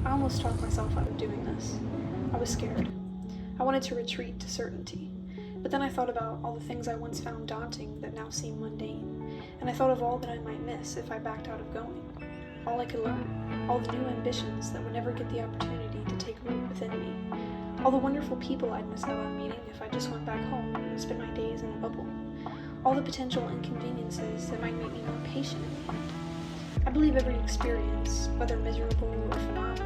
I almost talked myself out of doing this. I was scared. I wanted to retreat to certainty. But then I thought about all the things I once found daunting that now seem mundane, and I thought of all that I might miss if I backed out of going. All I could learn, all the new ambitions that would never get the opportunity to take root within me, all the wonderful people I'd miss out on meeting if I just went back home and spent my days in a bubble, all the potential inconveniences that might make me more patient in the end. I believe every experience, whether miserable or phenomenal,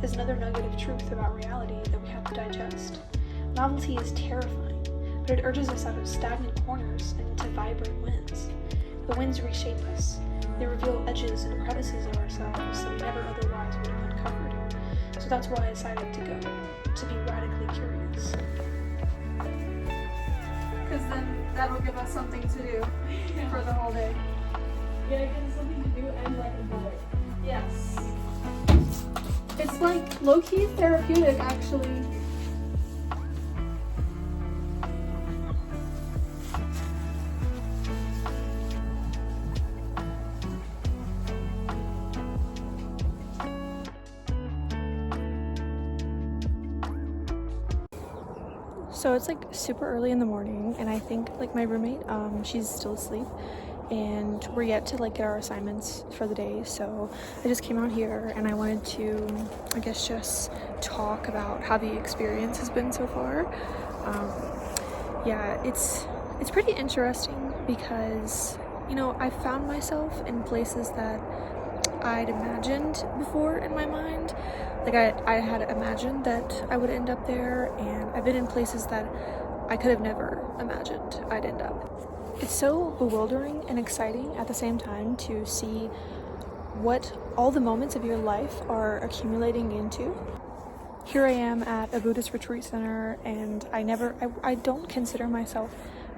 is another nugget of truth about reality that we have to digest. Novelty is terrifying, but it urges us out of stagnant corners and into vibrant winds. The winds reshape us. They reveal edges and crevices of ourselves that we never otherwise would have uncovered. So that's why I decided to go, to be radically curious. Because then that'll give us something to do for the whole day. Yeah, give us something to do and like enjoy. Yes. It's like low-key therapeutic, actually. So it's like super early in the morning, and I think like my roommate, she's still asleep, and we're yet to like get our assignments for the day. So I just came out here and I wanted to, I guess, just talk about how the experience has been so far. Yeah, it's pretty interesting because, you know, I found myself in places that I'd imagined before in my mind. Like I had imagined that I would end up there, and I've been in places that I could have never imagined I'd end up. It's so bewildering and exciting at the same time to see what all the moments of your life are accumulating into. Here I am at a Buddhist retreat center, and I don't consider myself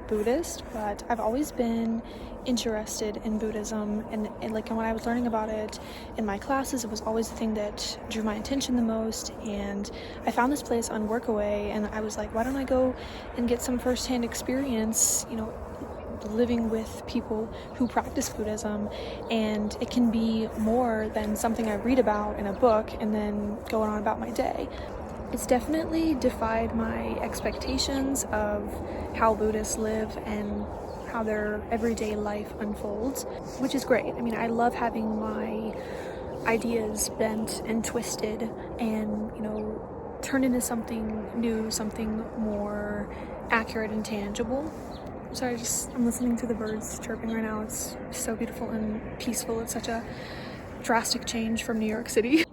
Buddhist, but I've always been interested in Buddhism, and like when I was learning about it in my classes, it was always the thing that drew my attention the most. And I found this place on Workaway, and I was like, why don't I go and get some firsthand experience, you know, living with people who practice Buddhism. And it can be more than something I read about in a book and then going on about my day. It's definitely defied my expectations of how Buddhists live and how their everyday life unfolds, which is great. I mean, I love having my ideas bent and twisted and, you know, turned into something new, something more accurate and tangible. Sorry, I'm listening to the birds chirping right now. It's so beautiful and peaceful. It's such a drastic change from New York City.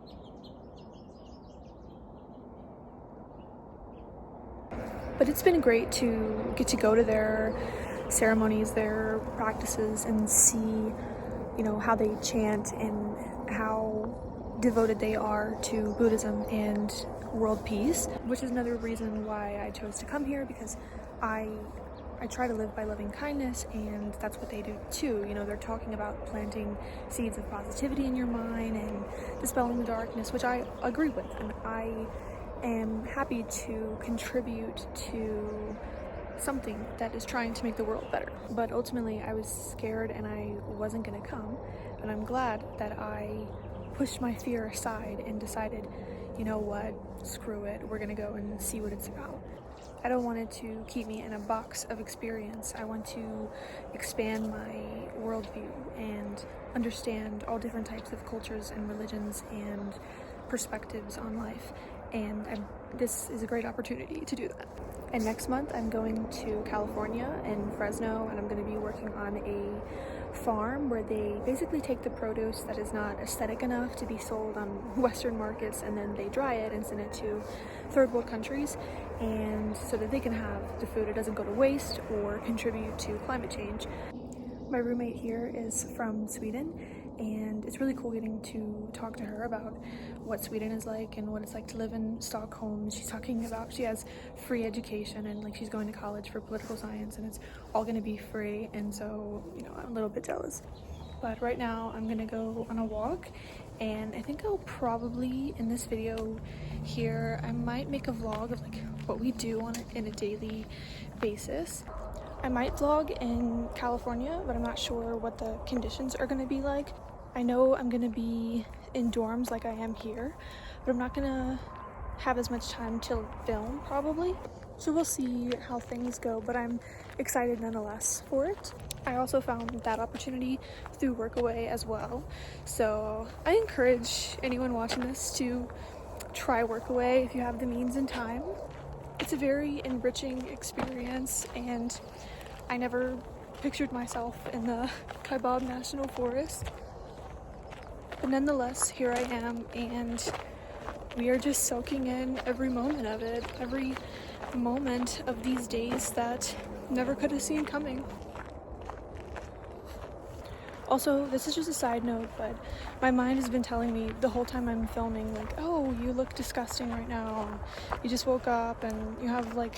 But it's been great to get to go to their ceremonies, their practices, and see, you know, how they chant and how devoted they are to Buddhism and world peace, which is another reason why I chose to come here, because I try to live by loving kindness, and that's what they do too. You know, they're talking about planting seeds of positivity in your mind and dispelling the darkness, which I agree with, and I am happy to contribute to something that is trying to make the world better. But ultimately I was scared and I wasn't gonna come, and I'm glad that I pushed my fear aside and decided, you know what, screw it, we're gonna go and see what it's about. I don't want it to keep me in a box of experience. I want to expand my worldview and understand all different types of cultures and religions and perspectives on life. And this is a great opportunity to do that. And next month I'm going to California and Fresno, and I'm going to be working on a farm where they basically take the produce that is not aesthetic enough to be sold on Western markets, and then they dry it and send it to third world countries, and so that they can have the food. It doesn't go to waste or contribute to climate change. My roommate here is from Sweden, and it's really cool getting to talk to her about what Sweden is like and what it's like to live in Stockholm. She's talking about she has free education, and like she's going to college for political science, and it's all going to be free, and so, you know, I'm a little bit jealous. But right now I'm gonna go on a walk, and I think I'll probably, in this video here, I might make a vlog of like what we do in a daily basis. I might vlog in California, but I'm not sure what the conditions are gonna be like. I know I'm gonna be in dorms like I am here, but I'm not gonna have as much time to film probably. So we'll see how things go, but I'm excited nonetheless for it. I also found that opportunity through Workaway as well. So I encourage anyone watching this to try Workaway if you have the means and time. It's a very enriching experience, and I never pictured myself in the Kaibab National Forest. But nonetheless, here I am, and we are just soaking in every moment of it, every moment of these days that never could have seen coming. Also, this is just a side note, but my mind has been telling me the whole time I'm filming, like, oh, you look disgusting right now, and you just woke up and you have like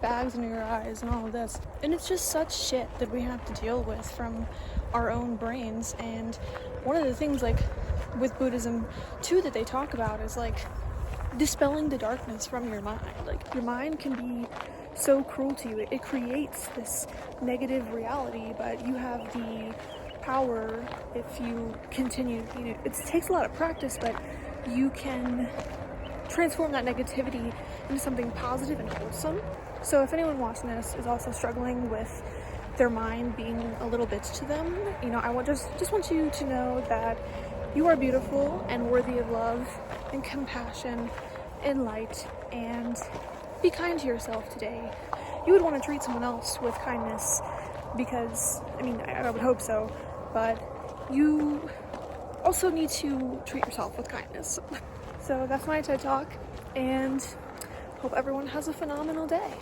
bags under your eyes and all of this. And it's just such shit that we have to deal with from our own brains. And one of the things, like, with Buddhism too, that they talk about is like dispelling the darkness from your mind. Like, your mind can be so cruel to you. It creates this negative reality, but you have the power if you continue, it takes a lot of practice, but you can transform that negativity into something positive and wholesome. So if anyone watching this is also struggling with their mind being a little bitch to them, I just want you to know that you are beautiful and worthy of love and compassion and light, and be kind to yourself today. You would want to treat someone else with kindness because, I would hope so, but you also need to treat yourself with kindness. So that's my TED Talk, and hope everyone has a phenomenal day.